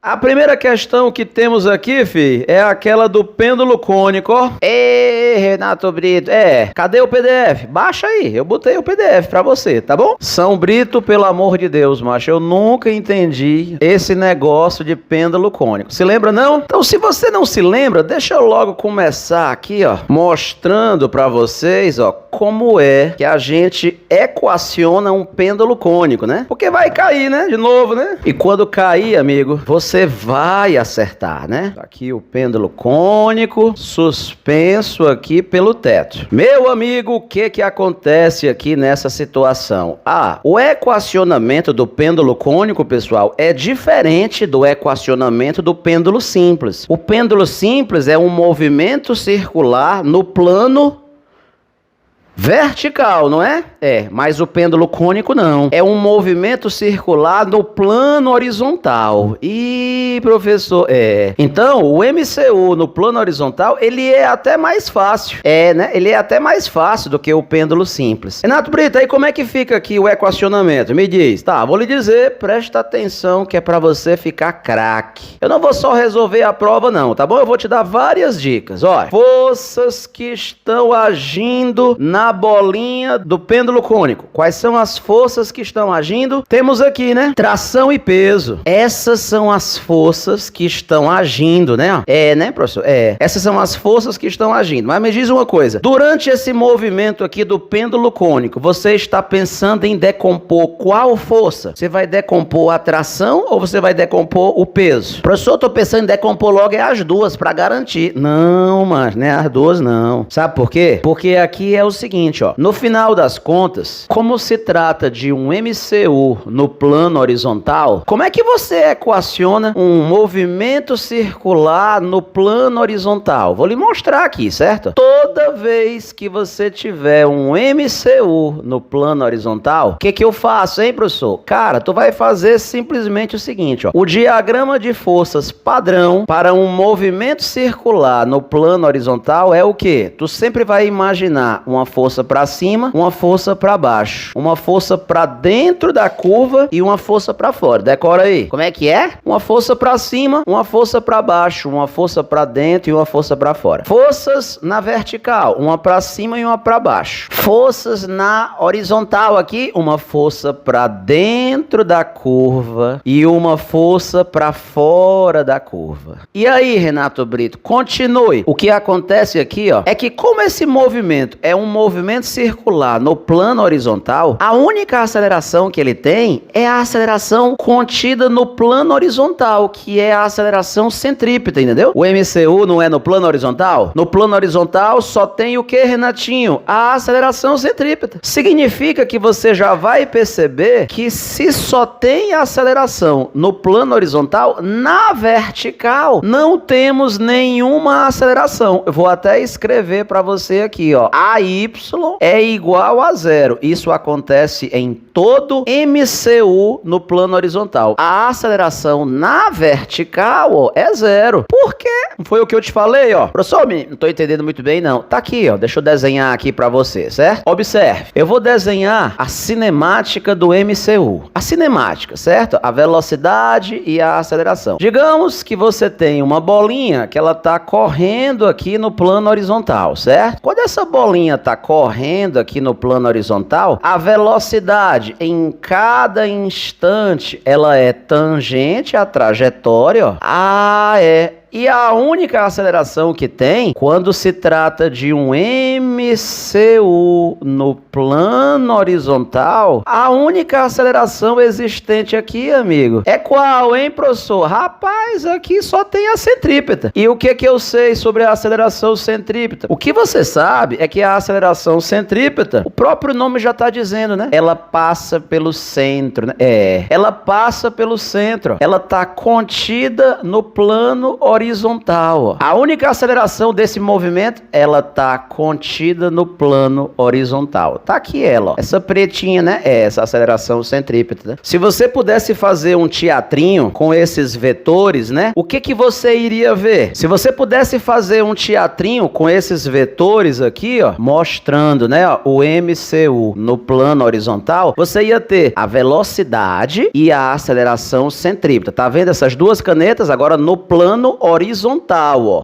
A primeira questão que temos aqui, fi, é aquela do pêndulo cônico, ó. Ê, Renato Brito, cadê o PDF? Baixa aí, eu botei o PDF pra você, tá bom? São Brito, pelo amor de Deus, macho, eu nunca entendi esse negócio de pêndulo cônico. Se lembra, não? Então, se você não se lembra, deixa eu logo começar aqui, ó, mostrando pra vocês, ó, como é que a gente equaciona um pêndulo cônico, né? Porque vai cair, né? De novo, né? E quando cair, amigo, você vai acertar, né? Aqui o pêndulo cônico, suspenso aqui pelo teto. Meu amigo, o que acontece aqui nessa situação? O equacionamento do pêndulo cônico, pessoal, é diferente do equacionamento do pêndulo simples. O pêndulo simples é um movimento circular no plano vertical, não é? Mas o pêndulo cônico não. É um movimento circular no plano horizontal. Ih, professor, Então, o MCU no plano horizontal, ele é até mais fácil. Né? Ele é até mais fácil do que o pêndulo simples. Renato Brito, aí como é que fica aqui o equacionamento? Me diz. Tá, vou lhe dizer, presta atenção que é pra você ficar craque. Eu não vou só resolver a prova não, tá bom? Eu vou te dar várias dicas. Olha, forças que estão agindo na bolinha do pêndulo cônico. Quais são as forças que estão agindo? Temos aqui, né? Tração e peso. Essas são as forças que estão agindo, né? Né, professor? Essas são as forças que estão agindo. Mas me diz uma coisa. Durante esse movimento aqui do pêndulo cônico, você está pensando em decompor qual força? Você vai decompor a tração ou você vai decompor o peso? Professor, eu tô pensando em decompor logo as duas para garantir. Não, mas né? As duas não. Sabe por quê? Porque aqui é o seguinte, ó. No final das contas, como se trata de um MCU no plano horizontal, como é que você equaciona um movimento circular no plano horizontal? Vou lhe mostrar aqui, certo? Toda vez que você tiver um MCU no plano horizontal, o que eu faço, hein, professor? Cara, tu vai fazer simplesmente o seguinte, ó. O diagrama de forças padrão para um movimento circular no plano horizontal é o quê? Tu sempre vai imaginar uma força para cima, uma força para baixo, uma força para dentro da curva e uma força para fora. Decora aí. Como é que é? Uma força para cima, uma força para baixo, uma força para dentro e uma força para fora. Forças na vertical, uma para cima e uma para baixo. Forças na horizontal aqui, uma força para dentro da curva e uma força para fora da curva. E aí, Renato Brito, continue. O que acontece aqui, ó, é que como esse movimento é um movimento circular no plano horizontal, a única aceleração que ele tem é a aceleração contida no plano horizontal, que é a aceleração centrípeta, entendeu? O MCU não é no plano horizontal? No plano horizontal só tem o que, Renatinho? A aceleração centrípeta. Significa que você já vai perceber que se só tem aceleração no plano horizontal, na vertical não temos nenhuma aceleração. Eu vou até escrever para você aqui, ó. AY é igual a zero. Isso acontece em todo MCU no plano horizontal. A aceleração na vertical, ó, é zero. Por quê? Foi o que eu te falei, ó. Professor, não tô entendendo muito bem, não. Tá aqui, ó. Deixa eu desenhar aqui pra você, certo? Observe. Eu vou desenhar a cinemática do MCU. A cinemática, certo? A velocidade e a aceleração. Digamos que você tem uma bolinha que ela tá correndo aqui no plano horizontal, certo? Quando essa bolinha tá correndo aqui no plano horizontal, a velocidade em cada instante, ela é tangente à trajetória, ó. E a única aceleração que tem, quando se trata de um MCU no plano horizontal, a única aceleração existente aqui, amigo, é qual, hein, professor? Rapaz, aqui só tem a centrípeta. E o que eu sei sobre a aceleração centrípeta? O que você sabe é que a aceleração centrípeta, o próprio nome já está dizendo, né? Ela passa pelo centro, né? Ela passa pelo centro. Ela está contida no plano horizontal. horizontal. A única aceleração desse movimento, ela tá contida no plano horizontal. Tá aqui ela, ó. Essa pretinha, né? É essa aceleração centrípeta. Se você pudesse fazer um teatrinho com esses vetores, né? O que você iria ver? Se você pudesse fazer um teatrinho com esses vetores aqui, ó, mostrando, né, ó, o MCU no plano horizontal, você ia ter a velocidade e a aceleração centrípeta. Tá vendo essas duas canetas agora no plano horizontal, ó.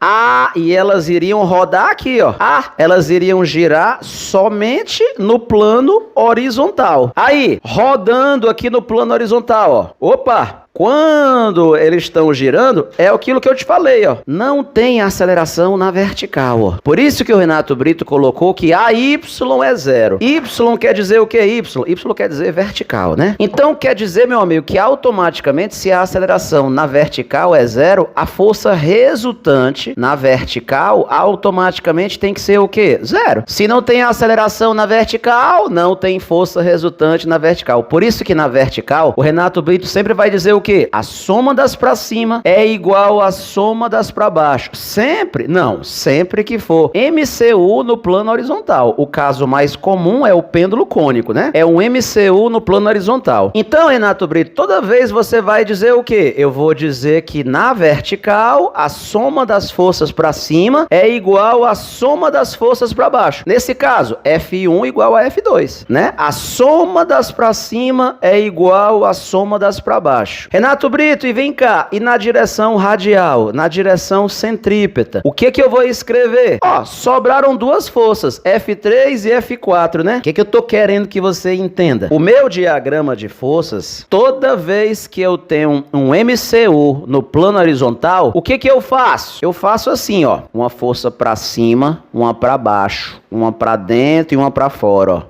E elas iriam rodar aqui, ó. Elas iriam girar somente no plano horizontal. Aí, rodando aqui no plano horizontal, ó. Opa! Quando eles estão girando, é aquilo que eu te falei, ó. Não tem aceleração na vertical, ó. Por isso que o Renato Brito colocou que AY é zero. Y quer dizer o que? Y quer dizer vertical, né? Então quer dizer, meu amigo, que automaticamente, se a aceleração na vertical é zero, a força resultante na vertical automaticamente tem que ser o quê? Zero. Se não tem aceleração na vertical, não tem força resultante na vertical. Por isso que na vertical, o Renato Brito sempre vai dizer o quê? A soma das pra cima é igual à soma das pra baixo. Sempre? Não, sempre que for MCU no plano horizontal. O caso mais comum é o pêndulo cônico, né? É um MCU no plano horizontal. Então, Renato Brito, toda vez você vai dizer o quê? Eu vou dizer que na vertical, a soma das forças pra cima é igual à soma das forças pra baixo. Nesse caso, F1 igual a F2, né? A soma das pra cima é igual à soma das pra baixo. Renato Brito, e vem cá, e na direção radial, na direção centrípeta, o que eu vou escrever? Ó, sobraram duas forças, F3 e F4, né? O que eu tô querendo que você entenda? O meu diagrama de forças, toda vez que eu tenho um MCU no plano horizontal, o que eu faço? Eu faço assim, ó, uma força pra cima, uma pra baixo, uma pra dentro e uma pra fora,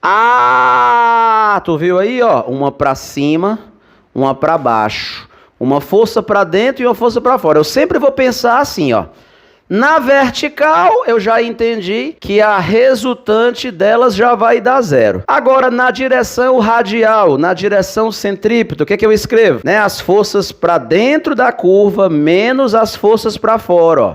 ó. Tu viu aí, ó, uma pra cima, uma para baixo, uma força para dentro e uma força para fora. Eu sempre vou pensar assim, ó. Na vertical, eu já entendi que a resultante delas já vai dar zero. Agora, na direção radial, na direção centrípeta, o que eu escrevo? Né? As forças para dentro da curva menos as forças para fora, ó.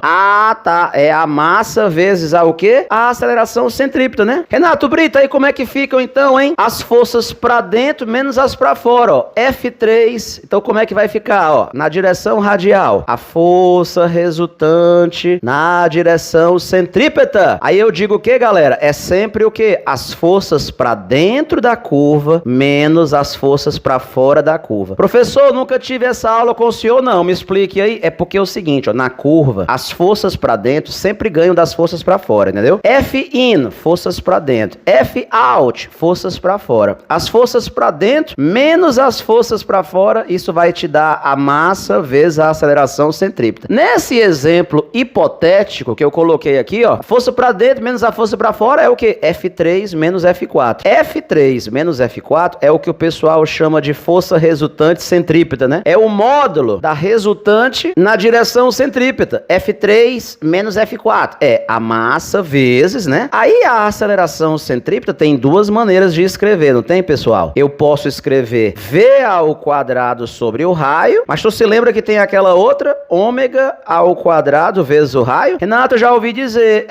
Tá. É a massa vezes a o quê? A aceleração centrípeta, né? Renato Brito, aí como é que ficam então, hein? As forças para dentro menos as para fora, ó. F3. Então, como é que vai ficar, ó? Na direção radial, a força resultante na direção centrípeta. Aí eu digo o que, galera? É sempre o que? As forças para dentro da curva menos as forças para fora da curva. Professor, nunca tive essa aula com o senhor, não. Me explique aí. É porque é o seguinte, ó, na curva, as forças para dentro sempre ganham das forças para fora, entendeu? F in, forças para dentro. F out, forças para fora. As forças para dentro menos as forças para fora, isso vai te dar a massa vezes a aceleração centrípeta. Nesse exemplo hipotético que eu coloquei aqui, ó, força para dentro menos a força para fora é o que? F3 menos F4. F3 menos F4 é o que o pessoal chama de força resultante centrípeta, né? É o módulo da resultante na direção centrípeta. F3 menos F4 é a massa vezes, né? Aí a aceleração centrípeta tem duas maneiras de escrever, não tem, pessoal? Eu posso escrever V ao quadrado sobre o raio, mas tu se lembra que tem aquela outra, ômega ao quadrado vezes o raio? Renato, eu já ouvi dizer.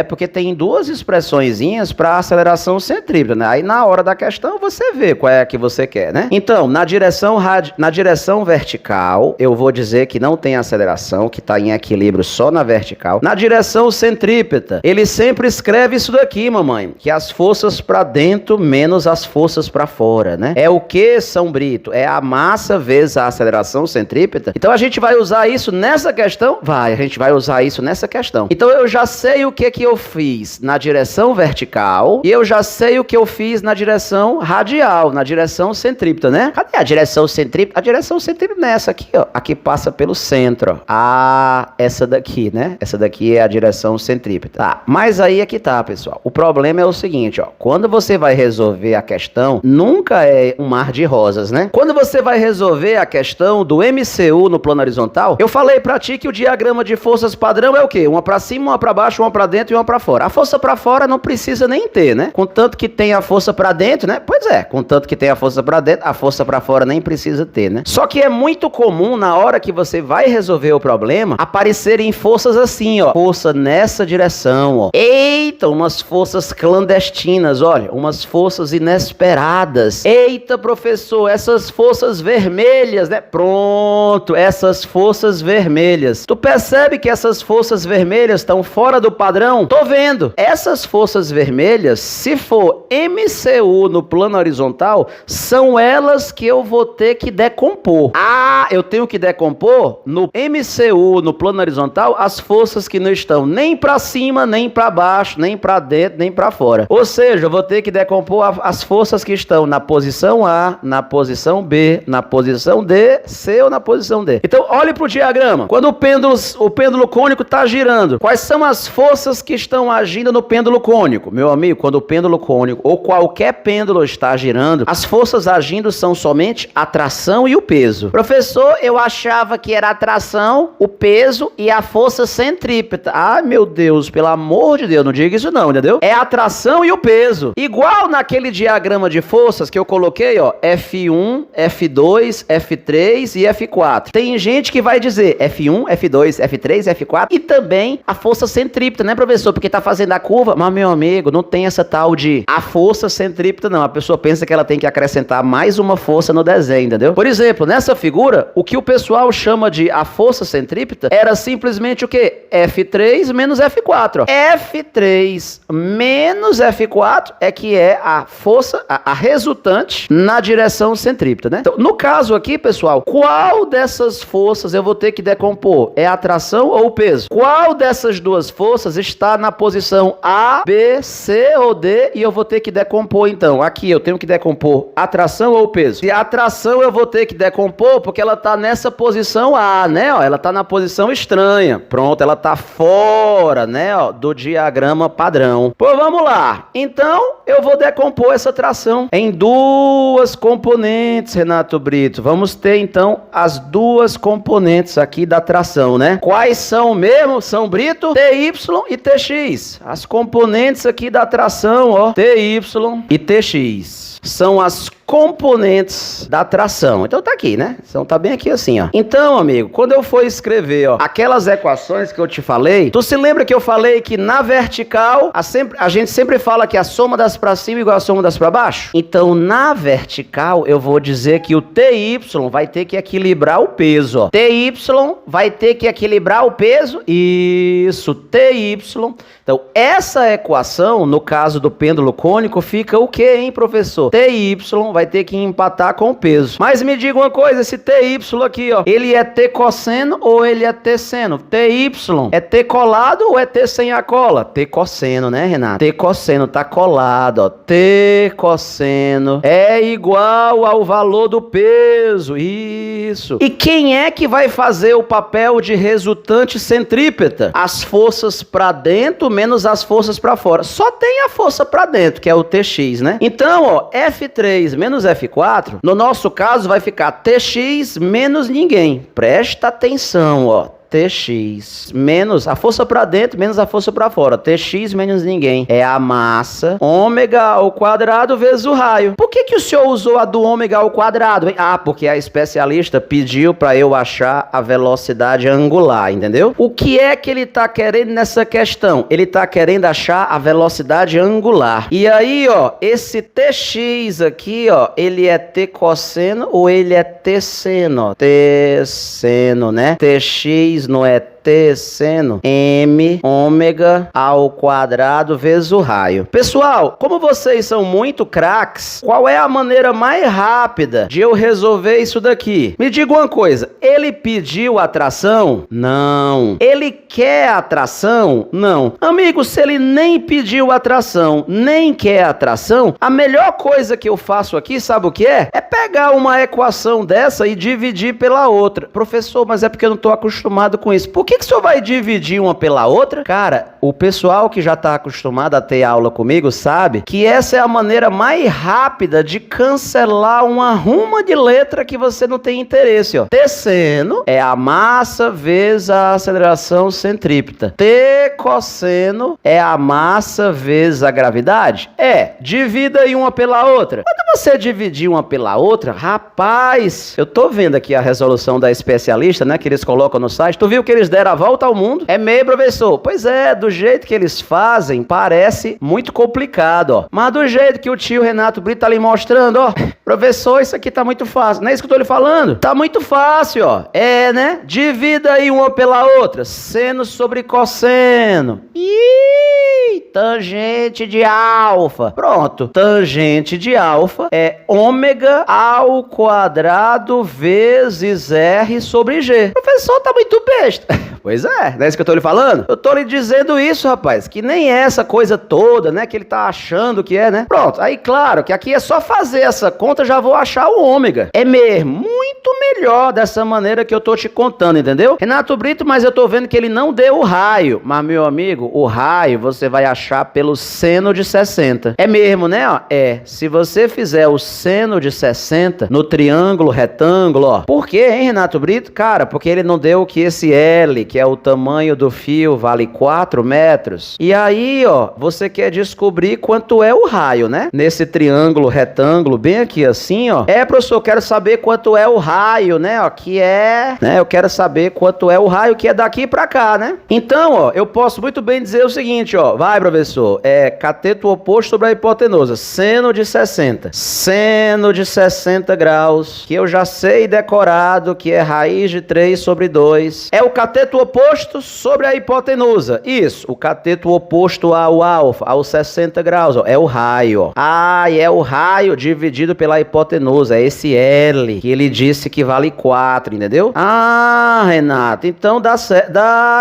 Porque tem duas expressõezinhas para aceleração centrípeta, né? Aí na hora da questão você vê qual é a que você quer, né? Então, na direção vertical, eu vou dizer que não tem aceleração, que está em equilíbrio só na vertical. Na direção centrípeta, ele sempre escreve isso daqui, mamãe, que as forças para dentro menos as forças para fora, né? É o que, São Brito? É a massa vezes a aceleração centrípeta. Então a gente vai usar isso nessa questão? A gente vai usar isso nessa questão. Então eu já sei o que eu fiz na direção vertical e eu já sei o que eu fiz na direção radial, na direção centrípeta, né? Cadê a direção centrípeta? A direção centrípeta é essa aqui, ó. Aqui passa pelo centro, ó. Essa daqui, né? Essa daqui é a direção centrípeta. Tá, mas aí é que tá, pessoal. O problema é o seguinte, ó. Quando você vai resolver a questão, nunca é um mar de rosas, né? Quando você vai resolver a questão do MCU no plano horizontal, eu falei pra ti que o diagrama de forças padrão padrão é o quê? Uma pra cima, uma pra baixo, uma pra dentro e uma pra fora. A força pra fora não precisa nem ter, né? Contanto que tem a força pra dentro, né? Pois é, contanto que tem a força pra dentro, a força pra fora nem precisa ter, né? Só que é muito comum, na hora que você vai resolver o problema, aparecerem forças assim, ó. Força nessa direção, ó. Eita, umas forças clandestinas, olha. Umas forças inesperadas. Eita, professor, essas forças vermelhas, né? Pronto, essas forças vermelhas. Tu percebe que essas forças vermelhas estão fora do padrão? Tô vendo. Essas forças vermelhas, se for MCU no plano horizontal, são elas que eu vou ter que decompor. Ah, eu tenho que decompor no MCU, no plano horizontal, as forças que não estão nem para cima, nem para baixo, nem para dentro, nem para fora. Ou seja, eu vou ter que decompor as forças que estão na posição A, na posição B, na posição D, C ou na posição D. Então, olhe para o diagrama. Quando o pêndulo cônico está girando, quais são as forças que estão agindo no pêndulo cônico? Meu amigo, quando o pêndulo cônico ou qualquer pêndulo está girando, as forças agindo são somente a tração e o peso. Professor, eu achava que era a tração, o peso e a força centrípeta. Ai, meu Deus, pelo amor de Deus, não diga isso não, entendeu? É a tração e o peso. Igual naquele diagrama de forças que eu coloquei, ó, F1, F2, F3 e F4. Tem gente que vai dizer F1, F2, F3, F4 e também a força centrípeta, né, professor? Porque tá fazendo a curva, mas, meu amigo, não tem essa tal de a força centrípeta, não. A pessoa pensa que ela tem que acrescentar mais uma força no desenho, entendeu? Por exemplo, nessa figura, o que o pessoal chama de a força centrípeta era simplesmente o quê? F3 menos F4, ó. F3 menos F4 é que é a força, a resultante na direção centrípeta, né? Então, no caso aqui, pessoal, qual dessas forças eu vou ter que decompor? É a tração ou o peso? Qual dessas duas forças está na posição A, B, C ou D e eu vou ter que decompor, então? Aqui eu tenho que decompor a tração ou o peso? E a tração eu vou ter que decompor porque ela tá nessa posição A, né? Ó, ela tá na posição estranha. Pronto, ela tá fora, né, ó, do diagrama padrão. Pô, vamos lá. Então, eu vou decompor essa tração em duas componentes, Renato Brito. Vamos ter, então, as duas componentes aqui da tração, né? Quais são mesmo? São, Brito? TY e TX. As componentes aqui da tração, ó, TY e TX. São as componentes da tração. Então tá aqui, né? Então tá bem aqui assim, ó. Então, amigo, quando eu for escrever, ó, aquelas equações que eu te falei, tu se lembra que eu falei que na vertical, a gente sempre fala que a soma das pra cima é igual a soma das pra baixo? Então, na vertical, eu vou dizer que o TY vai ter que equilibrar o peso, ó. TY vai ter que equilibrar o peso. Isso, TY. Então, essa equação, no caso do pêndulo cônico, fica o quê, hein, professor? TY vai ter que empatar com o peso. Mas me diga uma coisa, esse TY aqui, ó, ele é T cosseno ou ele é T seno? TY é T colado ou é T sem a cola? T cosseno, né, Renato? T cosseno tá colado, ó. T cosseno é igual ao valor do peso. Isso. E quem é que vai fazer o papel de resultante centrípeta? As forças pra dentro menos as forças pra fora. Só tem a força pra dentro, que é o TX, né? Então, ó, F3 menos F4, no nosso caso vai ficar TX menos ninguém. Presta atenção, ó. TX menos a força para dentro menos a força para fora. TX menos ninguém. É a massa ômega ao quadrado vezes o raio. Por que o senhor usou a do ômega ao quadrado, hein? Ah, porque a especialista pediu para eu achar a velocidade angular, entendeu? O que é que ele tá querendo nessa questão? Ele tá querendo achar a velocidade angular. E aí, ó, esse TX aqui, ó, ele é T cosseno ou ele é T seno? Ó? T seno, né? TX não é T seno M ômega ao quadrado vezes o raio. Pessoal, como vocês são muito craques, qual é a maneira mais rápida de eu resolver isso daqui? Me diga uma coisa, ele pediu a tração? Não. Ele quer a tração? Não. Amigo, se ele nem pediu a tração, nem quer a tração, a melhor coisa que eu faço aqui, sabe o que é? É pegar uma equação dessa e dividir pela outra. Professor, mas é porque eu não estou acostumado com isso. Por que que o senhor vai dividir uma pela outra? Cara, o pessoal que já tá acostumado a ter aula comigo sabe que essa é a maneira mais rápida de cancelar uma ruma de letra que você não tem interesse, ó. T seno é a massa vezes a aceleração centrípeta. T cosseno é a massa vezes a gravidade? Divida aí uma pela outra. Quando você dividir uma pela outra, rapaz, eu tô vendo aqui a resolução da especialista, né, que eles colocam no site. Tu viu que eles deram a volta ao mundo? É meio, professor? Pois é, do jeito que eles fazem, parece muito complicado, ó. Mas do jeito que o tio Renato Brito tá ali mostrando, ó, professor, isso aqui tá muito fácil. Não é isso que eu tô lhe falando? Tá muito fácil, ó. Né? Divida aí uma pela outra. Seno sobre cosseno. Tangente de alfa. Pronto. Tangente de alfa é ômega ao quadrado vezes R sobre G. Professor, tá muito besta. Pois é, não é isso que eu tô lhe falando? Eu tô lhe dizendo isso, rapaz, que nem é essa coisa toda, né, que ele tá achando que é, né? Pronto, aí claro que aqui é só fazer essa conta, já vou achar o ômega. É mesmo, muito melhor dessa maneira que eu tô te contando, entendeu? Renato Brito, mas eu tô vendo que ele não deu o raio. Mas, meu amigo, o raio você vai achar pelo seno de 60. É mesmo, né? Ó, se você fizer o seno de 60 no triângulo retângulo, ó. Por quê, hein, Renato Brito? Cara, porque ele não deu que esse L, que é o tamanho do fio, vale 4 metros. E aí, ó, você quer descobrir quanto é o raio, né? Nesse triângulo retângulo, bem aqui assim, ó. Professor, eu quero saber quanto é o raio, né? Ó, que é, né? Eu quero saber quanto é o raio que é daqui pra cá, né? Então, ó, eu posso muito bem dizer o seguinte, ó. Vai, professor. Cateto oposto sobre a hipotenusa. Seno de 60. Seno de 60 graus, que eu já sei decorado que é raiz de 3 sobre 2. É o cateto oposto sobre a hipotenusa. Isso, o cateto oposto ao alfa, aos 60 graus, ó, é o raio, ó. E é o raio dividido pela hipotenusa, é esse L, que ele disse que vale 4, entendeu? Renato, então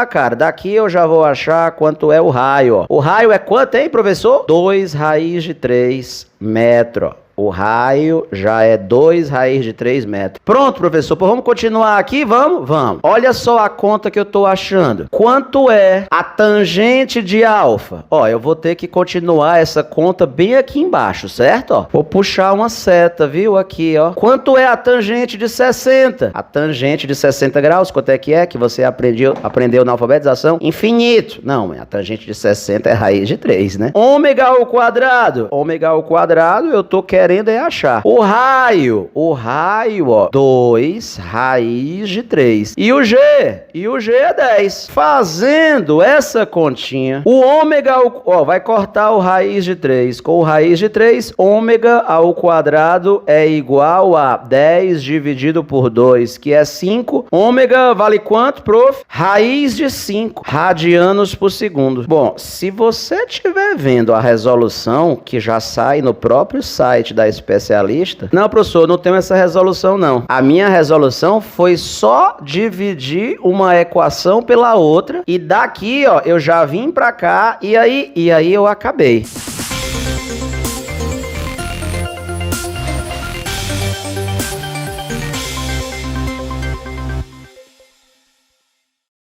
cara, daqui eu já vou achar quanto é o raio, ó. O raio é quanto, hein, professor? 2 raiz de 3 metros, ó. O raio já é 2 raiz de 3 metros. Pronto, professor. Pô, vamos continuar aqui? Vamos? Vamos. Olha só a conta que eu tô achando. Quanto é a tangente de alfa? Ó, eu vou ter que continuar essa conta bem aqui embaixo, certo? Ó, vou puxar uma seta, viu? Aqui, ó. Quanto é a tangente de 60? A tangente de 60 graus, quanto é que você aprendeu na alfabetização? Infinito. Não, a tangente de 60 é raiz de 3, né? Ômega ao quadrado. Ômega ao quadrado, eu tô querendo achar. O raio, ó, 2 raiz de 3. E o G é 10. Fazendo essa continha, o ômega, vai cortar o raiz de 3. Com o raiz de 3, ômega ao quadrado é igual a 10 dividido por 2, que é 5. Ômega vale quanto, prof? Raiz de 5 radianos por segundo. Bom, se você estiver vendo a resolução que já sai no próprio site da especialista, não, professor, não tenho essa resolução não. A minha resolução foi só dividir uma equação pela outra e daqui, ó, eu já vim pra cá e aí eu acabei.